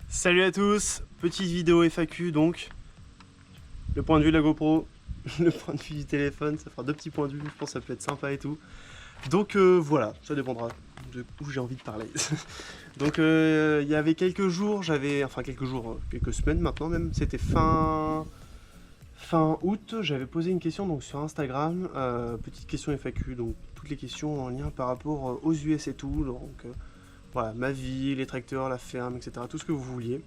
Salut à tous, petite vidéo FAQ donc. Le point de vue de la GoPro, le point de vue du téléphone, ça fera deux petits points de vue, je pense que ça peut être sympa et tout. Donc voilà, ça dépendra de où j'ai envie de parler. Donc il y avait quelques jours, quelques semaines maintenant même, c'était fin août, j'avais posé une question donc sur Instagram, petite question FAQ, donc toutes les questions en lien par rapport aux US et tout, donc voilà, ma vie, les tracteurs, la ferme, etc., tout ce que vous vouliez.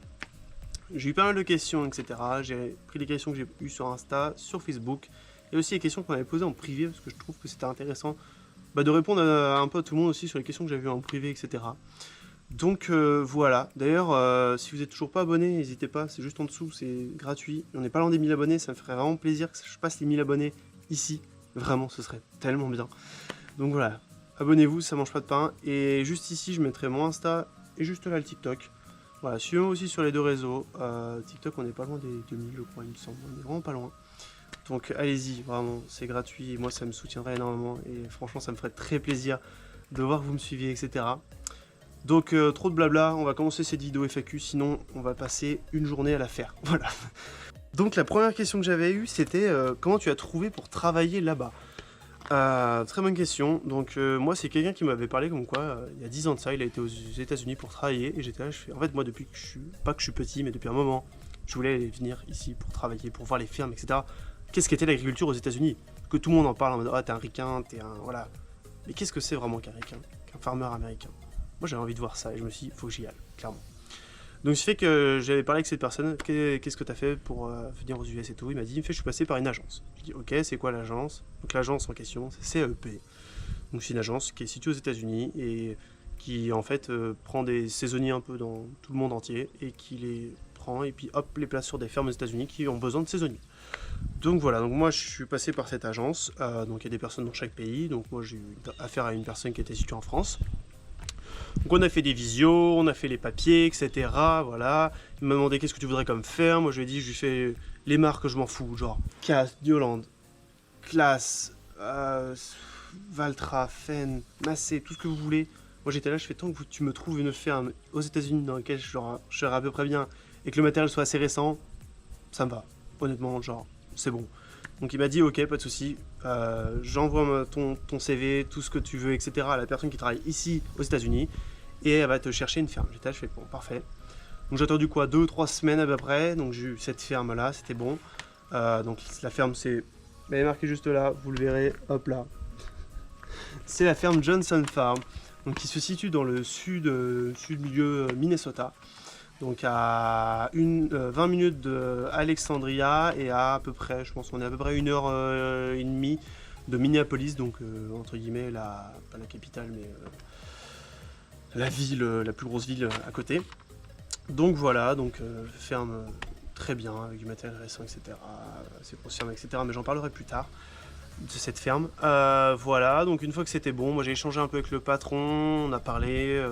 J'ai eu pas mal de questions, etc. J'ai pris les questions que j'ai eues sur Insta, sur Facebook, et aussi les questions qu'on avait posées en privé, parce que je trouve que c'était intéressant de répondre un peu à tout le monde aussi sur les questions que j'avais vues en privé, etc. Donc voilà, d'ailleurs, si vous n'êtes toujours pas abonné, n'hésitez pas, c'est juste en dessous, c'est gratuit. On n'est pas loin des 1000 abonnés, ça me ferait vraiment plaisir que je passe les 1000 abonnés ici. Vraiment, ce serait tellement bien. Donc voilà, abonnez-vous, ça mange pas de pain. Et juste ici, je mettrai mon Insta et juste là le TikTok. Voilà, suivez-moi aussi sur les deux réseaux. TikTok, on n'est pas loin des 2000, je crois, il me semble. On est vraiment pas loin. Donc allez-y, vraiment, c'est gratuit. Et moi, ça me soutiendrait énormément. Et franchement, ça me ferait très plaisir de voir que vous me suiviez, etc. Donc trop de blabla, on va commencer cette vidéo FAQ, sinon on va passer une journée à la faire. Voilà. Donc la première question que j'avais eue, c'était comment tu as trouvé pour travailler là-bas? Très bonne question. Donc moi c'est quelqu'un qui m'avait parlé comme quoi il y a 10 ans de ça, il a été aux États-Unis pour travailler et j'étais là, je fais en fait moi depuis que je suis pas que je suis petit mais depuis un moment, je voulais venir ici pour travailler, pour voir les fermes, etc. Qu'est-ce qu'était l'agriculture aux États-Unis? Que tout le monde en parle en mode ah t'es un ricain, t'es un voilà. Mais qu'est-ce que c'est vraiment qu'un ricain, qu'un farmer américain? Moi j'avais envie de voir ça et je me suis dit faut que j'y aille, clairement. Donc ce fait que j'avais parlé avec cette personne, qu'est-ce que tu as fait pour venir aux US et tout. Il m'a dit, je suis passé par une agence. Je lui ai dit, ok, c'est quoi l'agence? Donc l'agence en question, c'est CEP. Donc c'est une agence qui est située aux États-Unis et qui en fait prend des saisonniers un peu dans tout le monde entier et qui les prend et puis hop, les place sur des fermes aux États-Unis qui ont besoin de saisonniers. Donc voilà, donc moi je suis passé par cette agence, donc il y a des personnes dans chaque pays, donc moi j'ai eu affaire à une personne qui était située en France. Donc on a fait des visios, on a fait les papiers, etc. Voilà. Il m'a demandé qu'est-ce que tu voudrais comme ferme. Moi je lui ai dit, je lui fais les marques, je m'en fous. Genre Cass, Dioland, Classe, Valtra, Fenn, Massé, tout ce que vous voulez. Moi j'étais là, je fais tant que tu me trouves une ferme aux États-Unis dans laquelle je serai à peu près bien et que le matériel soit assez récent, ça me va. Honnêtement, genre, c'est bon. Donc il m'a dit ok, pas de souci, j'envoie ton CV, tout ce que tu veux, etc. à la personne qui travaille ici aux États-Unis et elle va te chercher une ferme. J'étais là, je fais bon, parfait. Donc j'ai attendu quoi, 2-3 semaines à peu près. Donc j'ai eu cette ferme là, c'était bon. Donc la ferme c'est, elle est marquée juste là, vous le verrez, hop là. C'est la ferme Johnson Farm, donc qui se situe dans le sud-milieu Minnesota. Donc à 20 minutes d'Alexandria et à peu près, je pense qu'on est à peu près 1h30 de Minneapolis, donc entre guillemets, pas la capitale, mais la ville, la plus grosse ville à côté. Donc voilà, donc ferme très bien, avec du matériel récent, etc. C'est confirmé, etc. Mais j'en parlerai plus tard de cette ferme. Voilà, donc une fois que c'était bon, moi j'ai échangé un peu avec le patron, on a parlé...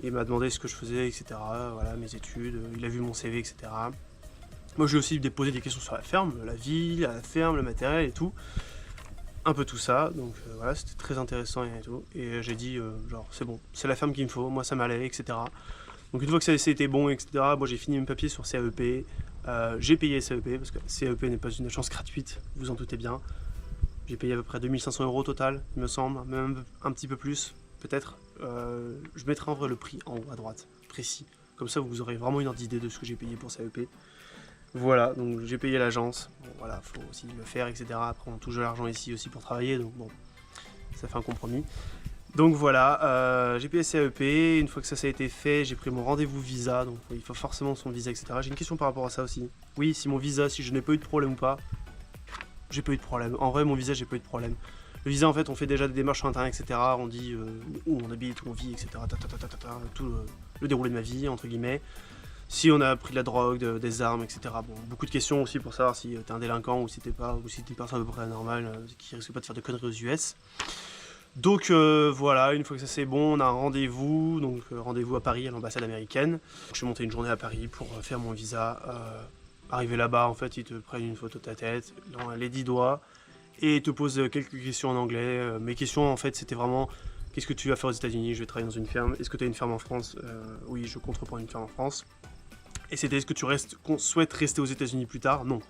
et il m'a demandé ce que je faisais, etc. Voilà, mes études, il a vu mon CV, etc. Moi, j'ai aussi déposé des questions sur la ferme, la ville, la ferme, le matériel et tout. Un peu tout ça, donc voilà, c'était très intéressant et tout. Et j'ai dit, genre, c'est bon, c'est la ferme qu'il me faut, moi ça m'allait, etc. Donc une fois que ça c'était bon, etc., moi j'ai fini mes papiers sur CEP. J'ai payé CEP, parce que CEP n'est pas une agence gratuite, vous en doutez bien. J'ai payé à peu près 2500 € au total, il me semble, même un petit peu plus, peut-être. Je mettrai en vrai le prix en haut à droite, précis. Comme ça, vous aurez vraiment une ordre d'idée de ce que j'ai payé pour CEP. Voilà, donc j'ai payé l'agence. Bon, voilà, faut aussi le faire, etc. Après, on touche de l'argent ici aussi pour travailler, donc bon, ça fait un compromis. Donc voilà, j'ai payé CEP. Une fois que ça a été fait, j'ai pris mon rendez-vous visa. Donc il faut forcément son visa, etc. J'ai une question par rapport à ça aussi. Oui, si mon visa, si je n'ai pas eu de problème ou pas. J'ai pas eu de problème. En vrai, mon visa, j'ai pas eu de problème. Le visa, en fait, on fait déjà des démarches sur internet, etc. On dit où on habite, où on vit, etc. Tout le déroulé de ma vie, entre guillemets. Si on a pris de la drogue, des armes, etc. Bon, beaucoup de questions aussi pour savoir si t'es un délinquant ou si t'es pas, ou si t'es une personne à peu près normale, qui risque pas de faire de conneries aux US. Donc voilà, une fois que ça c'est bon, on a un rendez-vous, donc rendez-vous à Paris, à l'ambassade américaine. Je suis monté une journée à Paris pour faire mon visa. Arrivé là-bas, en fait, ils te prennent une photo de ta tête, dans les 10 doigts, et ils te posent quelques questions en anglais. Mes questions, en fait, c'était vraiment qu'est-ce que tu vas faire aux États-Unis? Je vais travailler dans une ferme. Est-ce que tu as une ferme en France? Oui, je compte reprendre une ferme en France. Et c'était est-ce que qu'on souhaite rester aux États-Unis plus tard? Non.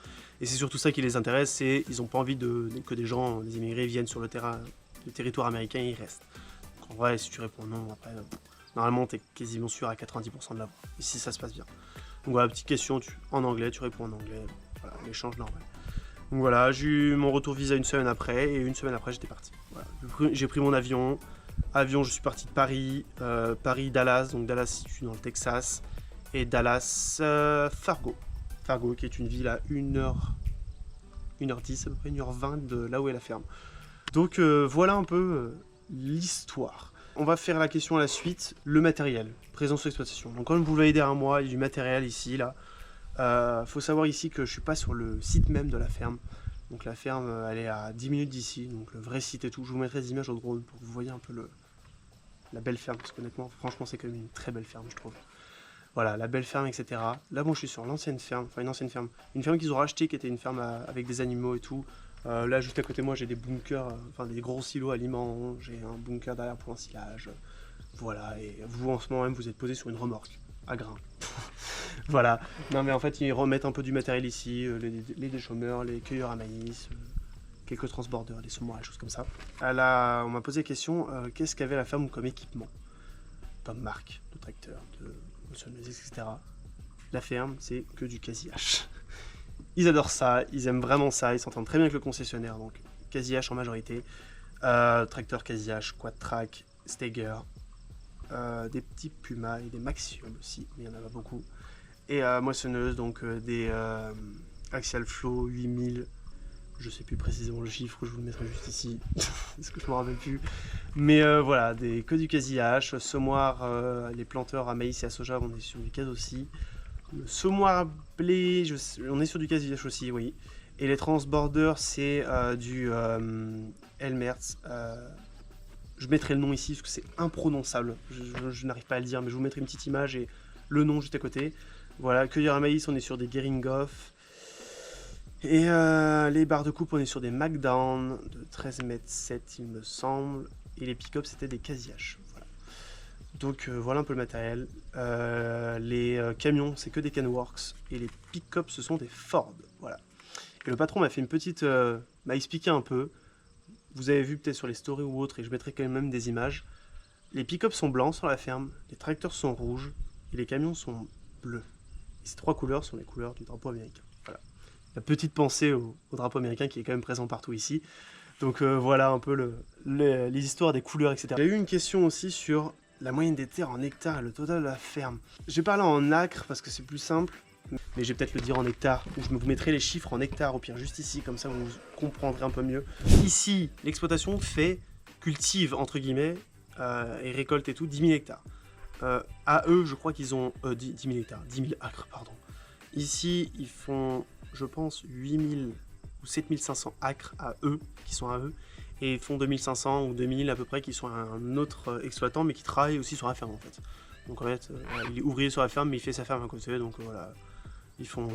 Et c'est surtout ça qui les intéresse, c'est ils n'ont pas envie que des gens, des immigrés viennent sur le territoire américain et ils restent. Donc en vrai, si tu réponds non, après, normalement t'es quasiment sûr à 90% de l'avoir. Ici ça se passe bien. Donc voilà, petite question en anglais, tu réponds en anglais. Voilà, l'échange normal. Donc voilà, j'ai eu mon retour visa une semaine après, et une semaine après j'étais parti. Voilà. J'ai pris mon avion. Je suis parti de Paris, Paris-Dallas, donc Dallas situé dans le Texas, et Dallas Fargo. Fargo qui est une ville à 1h10 à peu près, 1h20 de là où est la ferme. Donc voilà un peu l'histoire. On va faire la question à la suite, le matériel, présence ou exploitation. Donc comme vous l'avez derrière moi, il y a du matériel ici, là. Faut savoir ici que je suis pas sur le site même de la ferme. Donc la ferme, elle est à 10 minutes d'ici, donc le vrai site et tout. Je vous mettrai des images au drone pour que vous voyez un peu la belle ferme, parce qu'honnêtement, franchement, c'est quand même une très belle ferme, je trouve. Voilà, la belle ferme, etc. Là, bon, je suis sur l'ancienne ferme, enfin une ancienne ferme. Une ferme qu'ils ont rachetée, qui était une ferme avec des animaux et tout. Là, juste à côté de moi, j'ai des bunkers, enfin des gros silos aliments. J'ai un bunker derrière pour un silage. Voilà, et vous, en ce moment même, vous êtes posé sur une remorque à grains. Voilà. Non, mais en fait, ils remettent un peu du matériel ici, les déchômeurs, les cueilleurs à maïs, quelques transbordeurs, des semoirs, des choses comme ça. On m'a posé la question, qu'est-ce qu'avait la ferme comme équipement? Comme marque de tracteur, de moissonneuse, etc. La ferme, c'est que du quasi-H. Ils adorent ça, ils aiment vraiment ça, ils s'entendent très bien avec le concessionnaire, donc quasi-H en majorité. Tracteur quasi-H, quad-track, Steger, des petits Puma et des Maxium aussi, mais il n'y en a pas beaucoup. Et moissonneuse, donc des Axial Flow 8000, je sais plus précisément le chiffre, je vous le mettrai juste ici, parce que je me rappelle plus. Mais voilà, que du quasi-H, semoir, les planteurs à maïs et à soja, on est sur du quasi aussi. Le semoir à blé, on est sur du quasi-H aussi, oui. Et les transborders, c'est du Elmertz. Je mettrai le nom ici parce que c'est imprononçable. Je n'arrive pas à le dire, mais je vous mettrai une petite image et le nom juste à côté. Voilà, cueilleur à maïs, on est sur des Geringoff. Et les barres de coupe, on est sur des McDown de 13,7 m, il me semble. Et les pick-up, c'était des quasi-H. Voilà. Donc voilà un peu le matériel. Les camions, c'est que des Kenworks. Et les pick-up, ce sont des Ford. Voilà. Et le patron m'a fait une petite... m'a expliqué un peu. Vous avez vu peut-être sur les stories ou autres, et je mettrai quand même des images. Les pick-up sont blancs sur la ferme, les tracteurs sont rouges, et les camions sont bleus. Et ces trois couleurs sont les couleurs du drapeau américain. Voilà. La petite pensée au drapeau américain qui est quand même présent partout ici. Donc voilà un peu les histoires des couleurs, etc. Il y a eu une question aussi sur la moyenne des terres en hectares et le total de la ferme. Je vais parler en acres parce que c'est plus simple. Mais je vais peut-être le dire en hectares, ou je vous mettrai les chiffres en hectares au pire juste ici, comme ça vous comprendrez un peu mieux. Ici, l'exploitation cultive entre guillemets, et récolte et tout, 10 000 hectares. À eux, je crois qu'ils ont 10 000 hectares, 10 000 acres, pardon. Ici, ils font, je pense, 8 000 ou 7 500 acres à eux, qui sont à eux, et ils font 2 500 ou 2 000 à peu près, qui sont à un autre exploitant, mais qui travaille aussi sur la ferme en fait. Donc en fait, il est ouvrier sur la ferme, mais il fait sa ferme à côté, donc voilà. Ils font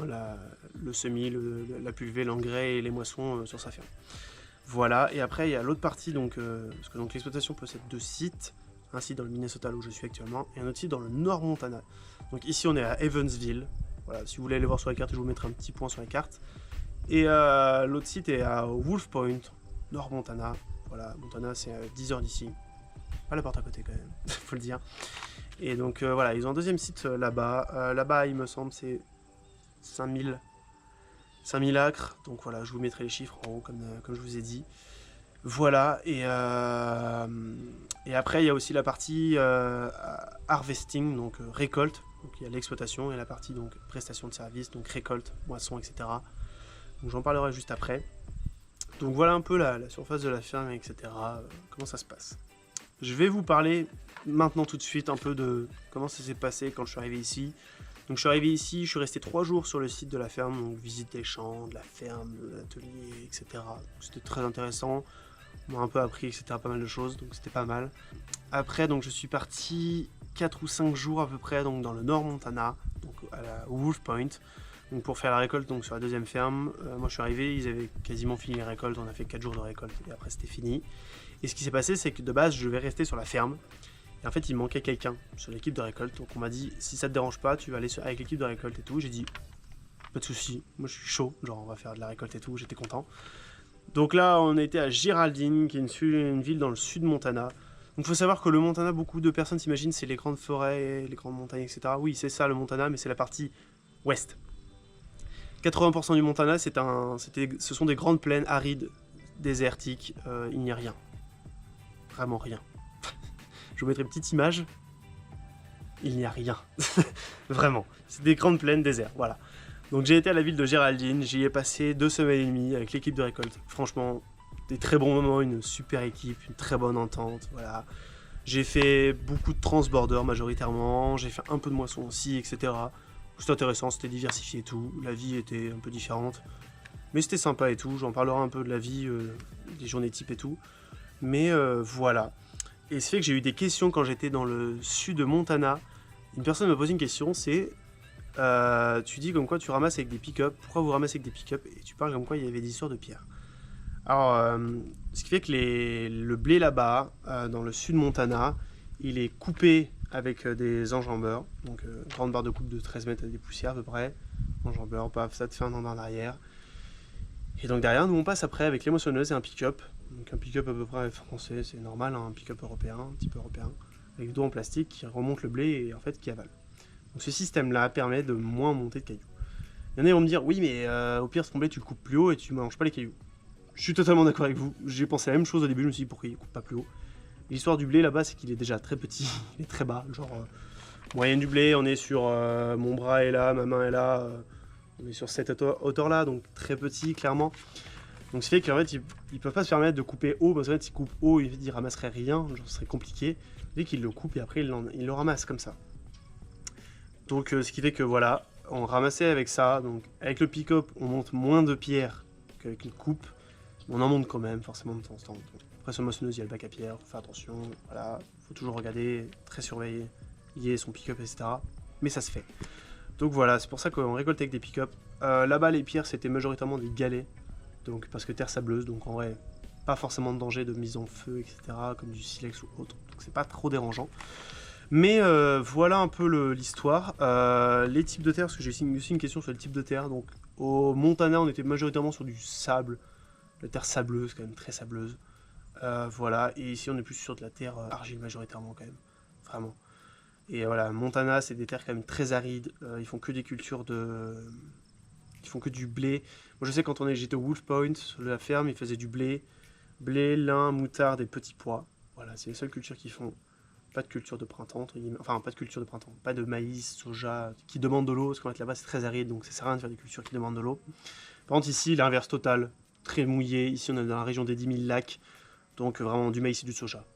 le semis, la pulvée, l'engrais et les moissons sur sa ferme. Voilà, et après il y a l'autre partie, parce que l'exploitation possède 2 sites, un site dans le Minnesota où je suis actuellement, et un autre site dans le Nord Montana. Donc ici on est à Evansville, voilà, si vous voulez aller voir sur la carte, je vous mettrai un petit point sur la carte. Et l'autre site est à Wolf Point, Nord Montana. Voilà, Montana c'est à 10 h d'ici, pas la porte à côté quand même, faut le dire. Et donc voilà, ils ont un deuxième site là-bas, là-bas il me semble c'est 5000 acres, donc voilà, je vous mettrai les chiffres en haut comme je vous ai dit. Voilà, et après il y a aussi la partie harvesting, donc récolte, donc il y a l'exploitation, et la partie donc prestation de service, donc récolte, moisson, etc. Donc j'en parlerai juste après. Donc voilà un peu la surface de la ferme, etc. Comment ça se passe. Je vais vous parler maintenant tout de suite un peu de comment ça s'est passé quand je suis arrivé ici. Donc je suis arrivé ici, je suis resté 3 jours sur le site de la ferme, donc visite des champs, de la ferme, de l'atelier, etc. C'était très intéressant, on m'a un peu appris, etc. Pas mal de choses, donc c'était pas mal. Après, donc je suis parti 4 ou 5 jours à peu près, donc dans le Nord Montana, donc à la Wolf Point, donc pour faire la récolte donc sur la deuxième ferme. Moi je suis arrivé, ils avaient quasiment fini les récoltes, on a fait 4 jours de récolte et après c'était fini. Et ce qui s'est passé, c'est que de base je vais rester sur la ferme. Et en fait, il manquait quelqu'un sur l'équipe de récolte. Donc on m'a dit, si ça te dérange pas, tu vas aller avec l'équipe de récolte et tout. J'ai dit, pas de souci, moi je suis chaud, genre on va faire de la récolte et tout, j'étais content. Donc là, on était à Giraldine, qui est une ville dans le sud Montana. Donc il faut savoir que le Montana, beaucoup de personnes s'imaginent, c'est les grandes forêts, les grandes montagnes, etc. Oui, c'est ça le Montana, mais c'est la partie ouest. 80% du Montana, ce sont des grandes plaines arides, désertiques, il n'y a rien. Vraiment rien. Je vous mettrai une petite image. Il n'y a rien. Vraiment. C'est des grandes plaines déserts, voilà. Donc j'ai été à la ville de Géraldine, j'y ai passé 2 semaines et demie avec l'équipe de récolte. Franchement, des très bons moments, une super équipe, une très bonne entente, voilà. J'ai fait beaucoup de transborder majoritairement, j'ai fait un peu de moisson aussi, etc. C'était intéressant, c'était diversifié et tout, la vie était un peu différente. Mais c'était sympa et tout, j'en parlerai un peu de la vie, des journées type et tout. Mais voilà. Et ce fait que j'ai eu des questions quand j'étais dans le sud de Montana. Une personne m'a posé une question, c'est... tu dis comme quoi tu ramasses avec des pick-up, pourquoi vous ramassez avec des pick-up? Et tu parles comme quoi il y avait des histoires de pierre. Alors, ce qui fait que le blé là-bas, dans le sud Montana, il est coupé avec des enjambeurs, donc une grande barre de coupe de 13 mètres avec des poussières à peu près, enjambeurs, paf, ça te fait un an en arrière. Et donc derrière, nous on passe après avec l'émotionneuse et un pick-up, donc un pick-up à peu près français, c'est normal, hein, un pick-up européen, un type européen, avec dos en plastique qui remonte le blé et en fait qui avale. Donc ce système-là permet de moins monter de cailloux. Il y en a qui vont me dire, oui mais au pire ton blé tu le coupes plus haut et tu ne manges pas les cailloux. Je suis totalement d'accord avec vous, j'ai pensé la même chose au début, je me suis dit pourquoi il ne coupe pas plus haut. L'histoire du blé là-bas c'est qu'il est déjà très petit, il est très bas, genre moyenne du blé on est sur mon bras est là, ma main est là, on est sur cette hauteur-là, donc très petit clairement. Donc ce qui fait qu'en fait ils peuvent pas se permettre de couper haut, parce qu'en fait s'ils coupent haut ils ramasseraient rien, genre ce serait compliqué. Dès qu'ils le coupent et après ils le ramassent comme ça. Donc ce qui fait que voilà, on ramassait avec ça, donc avec le pick-up on monte moins de pierres qu'avec une coupe, on en monte quand même forcément de temps en temps. Après sur le moissonneuse il y a le bac à pierre, faut faire attention, voilà, faut toujours regarder, très surveiller, lier son pick-up etc. Mais ça se fait. Donc voilà, c'est pour ça qu'on récolte avec des pick-up. Là-bas les pierres c'était majoritairement des galets, donc parce que terre sableuse, donc en vrai pas forcément de danger de mise en feu etc. comme du silex ou autre, donc c'est pas trop dérangeant. Mais voilà un peu l'histoire. Les types de terre, parce que j'ai aussi une question sur les types de terre. Donc au Montana, on était majoritairement sur du sable, la terre sableuse, quand même très sableuse. Voilà, et ici on est plus sur de la terre argile majoritairement quand même, vraiment. Et voilà, Montana, c'est des terres quand même très arides. Ils font que des cultures ils font que du blé. Moi je sais quand j'étais au Wolf Point, sur la ferme, ils faisaient du blé, lin, moutarde et petits pois. Voilà, c'est les seules cultures qu'ils font. Pas de culture de printemps, entre guillemets. Enfin, pas de culture de printemps. Pas de maïs, soja, qui demandent de l'eau, parce qu'en fait là-bas c'est très aride, donc ça sert à rien de faire des cultures qui demandent de l'eau. Par contre ici, l'inverse total, très mouillé. Ici on est dans la région des 10 000 lacs, donc vraiment du maïs et du soja.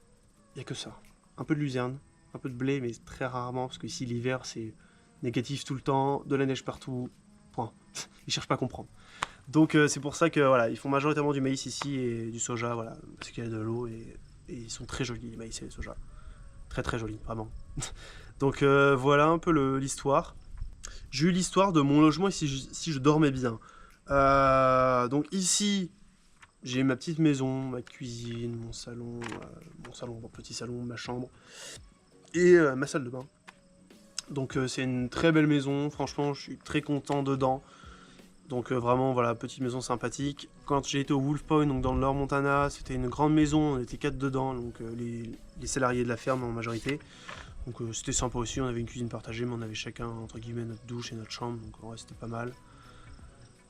Il n'y a que ça. Un peu de luzerne, un peu de blé, mais très rarement, parce qu'ici l'hiver c'est négatif tout le temps, de la neige partout, point. Ils cherchent pas à comprendre. Donc c'est pour ça que voilà, ils font majoritairement du maïs ici et du soja, voilà, parce qu'il y a de l'eau et ils sont très jolis les maïs et les soja. Très très joli, vraiment. Donc voilà un peu l'histoire. J'ai eu l'histoire de mon logement si je dormais bien. Donc ici, j'ai ma petite maison, ma cuisine, mon salon, mon petit salon, ma chambre et ma salle de bain. Donc c'est une très belle maison, franchement je suis très content dedans. Donc vraiment voilà, petite maison sympathique. Quand j'ai été au Wolf Point, donc dans le Nord Montana, c'était une grande maison, on était 4 dedans, donc les salariés de la ferme en majorité. Donc c'était sympa aussi, on avait une cuisine partagée, mais on avait chacun entre guillemets notre douche et notre chambre, donc en vrai c'était pas mal.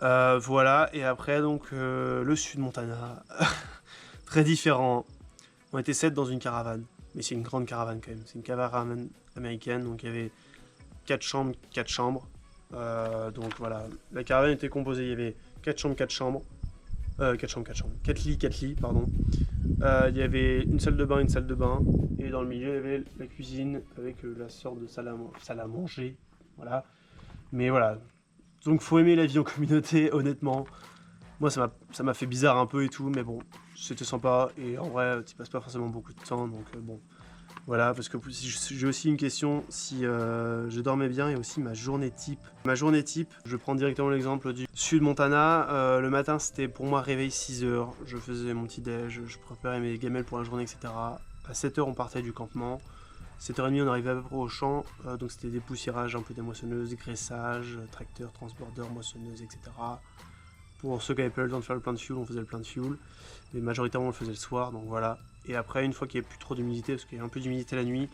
Voilà, et après donc le Sud Montana, très différent. On était 7 dans une caravane, mais c'est une grande caravane quand même, c'est une caravane américaine, donc il y avait 4 chambres, 4 chambres. Donc voilà, la caravane était composée, il y avait 4 chambres, 4 chambres, 4 chambres, 4 chambres, 4 lits, pardon. Il y avait une salle de bain, et dans le milieu il y avait la cuisine avec la sorte de salle à manger, voilà. Mais voilà, donc faut aimer la vie en communauté, honnêtement. Moi ça m'a fait bizarre un peu et tout, mais bon, c'était sympa, et en vrai tu passes pas forcément beaucoup de temps, donc bon. Voilà, parce que j'ai aussi une question, si je dormais bien, et aussi ma journée type. Ma journée type, je prends directement l'exemple du Sud Montana. Le matin, c'était pour moi réveil 6 h, je faisais mon petit déj, je préparais mes gamelles pour la journée, etc. À 7 h, on partait du campement. 7h30 on arrivait à peu près au champ, donc c'était dépoussiérage un peu des moissonneuses, graissage, tracteur, transborder, moissonneuse, etc. Pour ceux qui n'avaient pas eu le temps de faire le plein de fuel, on faisait le plein de fuel, mais majoritairement on le faisait le soir, donc voilà. Et après, une fois qu'il n'y avait plus trop d'humidité, parce qu'il y a un peu d'humidité la nuit,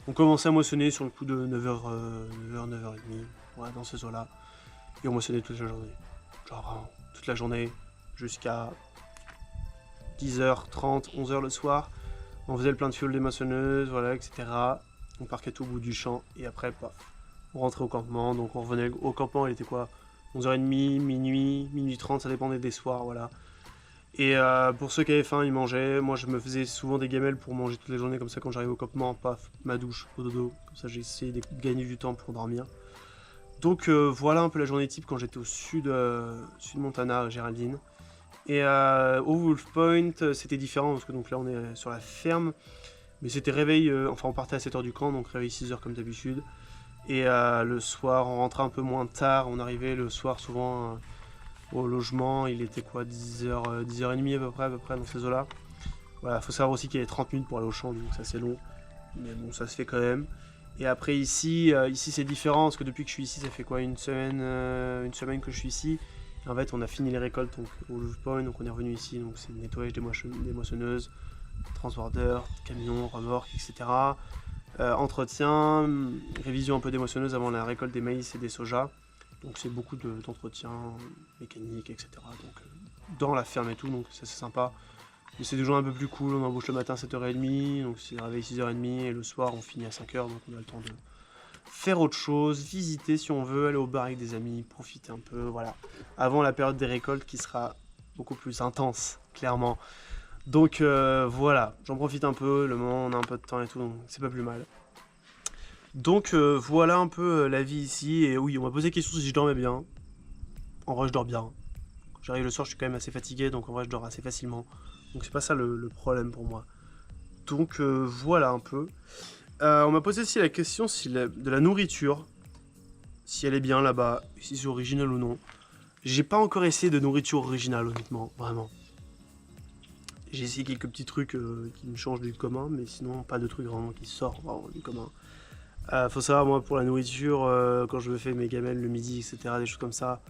on commençait à moissonner sur le coup de 9h, 9h30, ouais, dans ces eaux-là. Et on moissonnait toute la journée. Genre vraiment, toute la journée, jusqu'à 10h30, 11h le soir. On faisait le plein de fuel des moissonneuses, voilà, etc. On parquait tout au bout du champ, et après, paf, on rentrait au campement. Donc on revenait au campement, il était quoi, 11h30, minuit, minuit 30, ça dépendait des soirs, voilà. Et pour ceux qui avaient faim, ils mangeaient. Moi, je me faisais souvent des gamelles pour manger toute la journée, comme ça, quand j'arrive au campement, paf, ma douche, au dodo. Comme ça, j'ai essayé de gagner du temps pour dormir. Donc voilà un peu la journée type quand j'étais au sud, sud Montana, à Géraldine. Et au Wolf Point, c'était différent, parce que donc là, on est sur la ferme. Mais c'était réveil, enfin, on partait à 7h du camp, donc réveil 6h comme d'habitude. Et le soir, on rentrait un peu moins tard. On arrivait le soir souvent au logement. Il était quoi, 10h, 10h30 à peu près dans ces eaux-là. Voilà, faut savoir aussi qu'il y avait 30 minutes pour aller au champ, donc ça c'est long. Mais bon, ça se fait quand même. Et après ici, ici c'est différent, parce que depuis que je suis ici, ça fait quoi, une semaine que je suis ici. Et en fait, on a fini les récoltes donc, au Wolf Point, donc on est revenu ici. Donc c'est le nettoyage des moissonneuses, transbordeurs, camions, remorques, etc. Entretien, révision un peu des moissonneuses avant la récolte des maïs et des sojas. Donc c'est beaucoup d'entretien mécanique, etc. Donc dans la ferme et tout, donc ça c'est sympa. Mais c'est toujours un peu plus cool, on embauche le matin à 7h30, donc c'est réveil 6h30, et le soir on finit à 5h, donc on a le temps de faire autre chose, visiter si on veut, aller au bar avec des amis, profiter un peu, voilà. Avant la période des récoltes qui sera beaucoup plus intense, clairement. Donc voilà, j'en profite un peu, le moment où on a un peu de temps et tout, donc c'est pas plus mal. Donc voilà un peu la vie ici, et oui, on m'a posé la question si je dormais bien. En vrai, je dors bien. Quand j'arrive le soir, je suis quand même assez fatigué, donc en vrai, je dors assez facilement. Donc c'est pas ça le problème pour moi. Donc voilà un peu. On m'a posé aussi la question si de la nourriture, si elle est bien là-bas, si c'est original ou non. J'ai pas encore essayé de nourriture originale, honnêtement, vraiment. J'ai essayé quelques petits trucs qui me changent du commun, mais sinon pas de trucs vraiment qui sortent vraiment du commun. Faut savoir, moi, pour la nourriture, quand je me fais mes gamelles le midi, etc., des choses comme ça,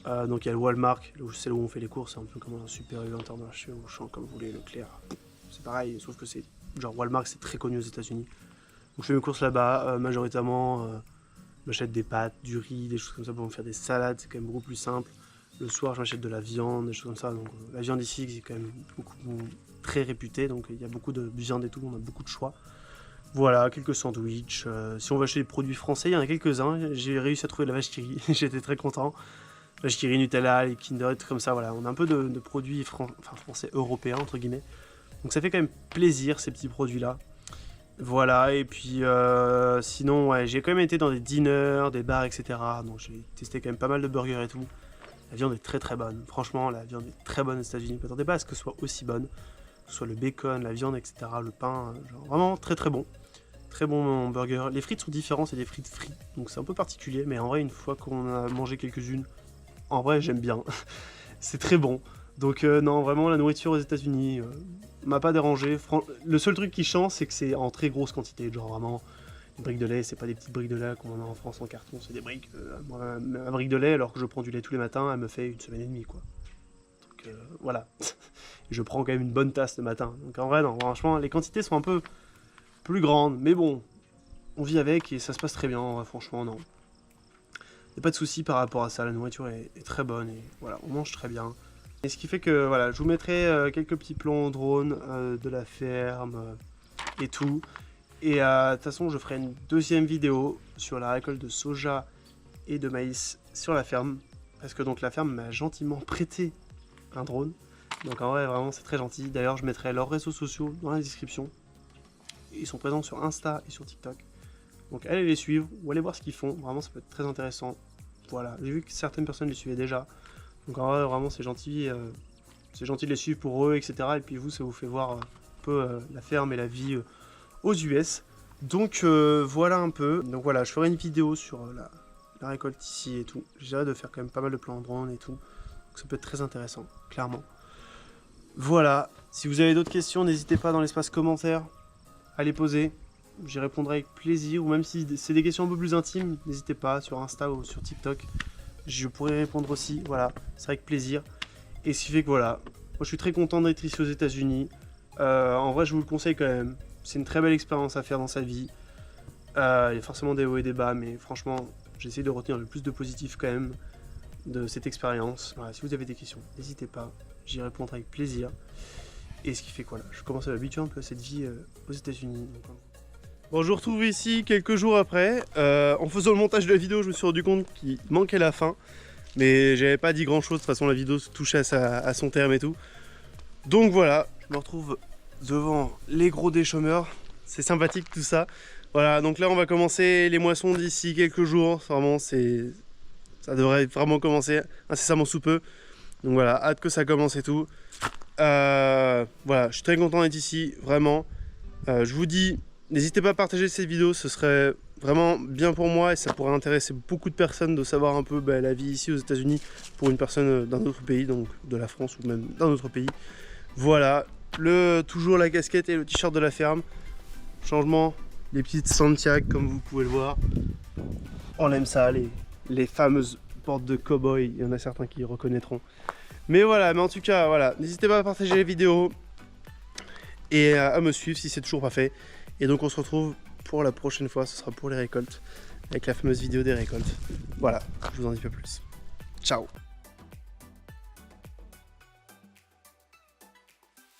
donc il y a le Walmart, c'est là où on fait les courses, c'est un peu comme un super intermarché au champ, comme vous voulez, Leclerc. C'est pareil, sauf que c'est genre Walmart, c'est très connu aux États-Unis. Donc je fais mes courses là-bas, majoritairement, j'achète des pâtes, du riz, des choses comme ça pour me faire des salades, c'est quand même beaucoup plus simple. Le soir, je m'achète de la viande, des choses comme ça. Donc la viande ici, c'est quand même beaucoup très réputé, donc il y a beaucoup de viande et tout, on a beaucoup de choix. Voilà, quelques sandwichs. Si on veut acheter des produits français, il y en a quelques-uns. J'ai réussi à trouver de la vache qui rit, j'étais très content. Vache qui rit, Nutella, les Kinder, des trucs comme ça, voilà. On a un peu de produits français, européens, entre guillemets. Donc ça fait quand même plaisir, ces petits produits-là. Voilà, et puis sinon, ouais, j'ai quand même été dans des diners, des bars, etc. Donc j'ai testé quand même pas mal de burgers et tout. La viande est très très bonne. Franchement, la viande est très bonne aux États-Unis. Ne m'attendez pas à ce que ce soit aussi bonne. Que ce soit le bacon, la viande, etc. Le pain, genre vraiment très très bon. Très bon burger. Les frites sont différentes, c'est des frites frites. Donc c'est un peu particulier, mais en vrai, une fois qu'on a mangé quelques-unes, en vrai, j'aime bien. C'est très bon. Donc non, vraiment, la nourriture aux États-Unis m'a pas dérangé. Le seul truc qui change, c'est que c'est en très grosse quantité. Genre vraiment, les briques de lait, c'est pas des petites briques de lait comme on a en France en carton, c'est des briques. Moi, ma brique de lait, alors que je prends du lait tous les matins, elle me fait une semaine et demie, quoi. Donc voilà. Je prends quand même une bonne tasse le matin. Donc en vrai, non, franchement, les quantités sont un peu plus grandes. Mais bon, on vit avec et ça se passe très bien, en vrai, franchement, non. Y a pas de souci par rapport à ça, la nourriture est très bonne et voilà, on mange très bien. Et ce qui fait que voilà, je vous mettrai quelques petits plans drone de la ferme et tout. Et de toute façon, je ferai une deuxième vidéo sur la récolte de soja et de maïs sur la ferme. Parce que donc la ferme m'a gentiment prêté un drone. Donc en vrai, vraiment, c'est très gentil. D'ailleurs, je mettrai leurs réseaux sociaux dans la description. Ils sont présents sur Insta et sur TikTok. Donc allez les suivre ou allez voir ce qu'ils font. Vraiment, ça peut être très intéressant. Voilà, j'ai vu que certaines personnes les suivaient déjà. Donc en vrai, vraiment, c'est gentil de les suivre pour eux, etc. Et puis vous, ça vous fait voir un peu la ferme et la vie aux US. Donc voilà un peu. Donc voilà, je ferai une vidéo sur la récolte ici et tout. J'essaierai de faire quand même pas mal de plans drone et tout. Donc ça peut être très intéressant, clairement. Voilà, si vous avez d'autres questions, n'hésitez pas dans l'espace commentaire à les poser. j'y répondrai avec plaisir, ou même si c'est des questions un peu plus intimes, n'hésitez pas sur Insta ou sur TikTok, je pourrai répondre aussi, voilà, c'est avec plaisir. Et ce qui fait que voilà, moi je suis très content d'être ici aux États-Unis. En vrai, je vous le conseille quand même, c'est une très belle expérience à faire dans sa vie. Il y a forcément des hauts et des bas, mais franchement, j'essaie de retenir le plus de positif quand même de cette expérience. Voilà, si vous avez des questions, n'hésitez pas, j'y répondrai avec plaisir. Et ce qui fait que voilà, je commence à m'habituer un peu à cette vie aux États-Unis. Bon, je vous retrouve ici quelques jours après. En faisant le montage de la vidéo, je me suis rendu compte qu'il manquait la fin. Mais j'avais pas dit grand chose, de toute façon la vidéo touchait à son terme et tout. Donc voilà, je me retrouve devant les gros des chômeurs. C'est sympathique tout ça. Voilà, donc là on va commencer les moissons d'ici quelques jours. Vraiment, ça devrait vraiment commencer incessamment sous peu. Donc voilà, hâte que ça commence et tout. Voilà, je suis très content d'être ici, vraiment. Je vous dis, n'hésitez pas à partager cette vidéo, ce serait vraiment bien pour moi et ça pourrait intéresser beaucoup de personnes de savoir un peu la vie ici aux États-Unis pour une personne d'un autre pays, donc de la France ou même d'un autre pays. Voilà, toujours la casquette et le t-shirt de la ferme. Changement, les petites Santiago comme vous pouvez le voir. On aime ça, les fameuses portes de cow-boy, il y en a certains qui reconnaîtront. Mais voilà, mais en tout cas, voilà, n'hésitez pas à partager les vidéos et à me suivre si c'est toujours pas fait. Et donc on se retrouve pour la prochaine fois, ce sera pour les récoltes, avec la fameuse vidéo des récoltes. Voilà, je vous en dis pas plus. Ciao!